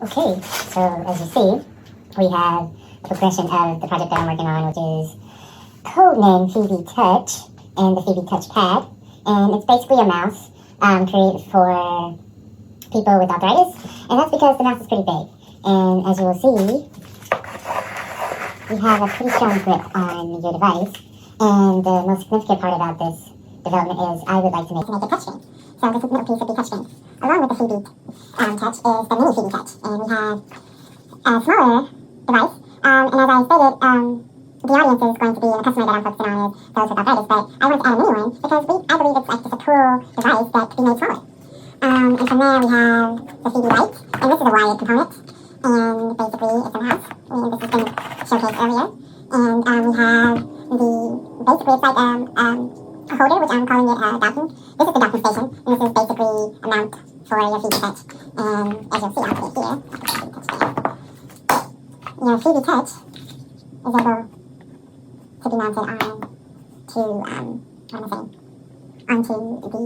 Okay, so as you see, we have a progression of the project that I'm working on, which is codenamed FeBeTouch and the FeBeTouch pad. And it's basically a mouse created for people with arthritis, and that's because the mouse is pretty big. And as you will see, you have a pretty strong grip on your device. And the most significant part about this development is I would like to make it touchscreen. So this little piece would be touchscreen. Along with the FeBeTouch is the mini FeBeTouch, and we have a smaller device. And as I stated, the audience is going to be, and the customer that I'm focusing on is those with arthritis, but I wanted to add a mini one because I believe it's like just a cool device that could be made smaller. And from there we have the FeBe light, and this is a wired component, and basically it's in the house, and this has been showcased earlier. And we have basically it's like a holder, which I'm calling it docking. This is the docking station, and this is basically a mount for your FeBeTouch. And as you'll see, I'll put it here. Your FeBeTouch is able to be mounted onto the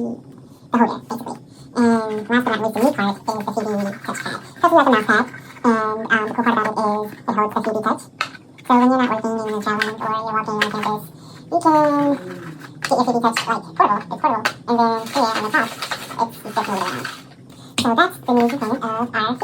holder, basically. And last but not least, the new part is the FeBeTouch pad. So we have a mouse pad, and the cool part about it is it holds the FeBeTouch. So when you're not working in your traveling or you're walking on campus, you can get your FeBeTouch like portable. It's portable, and then here on the top, it's just moving around. So that's the new component of our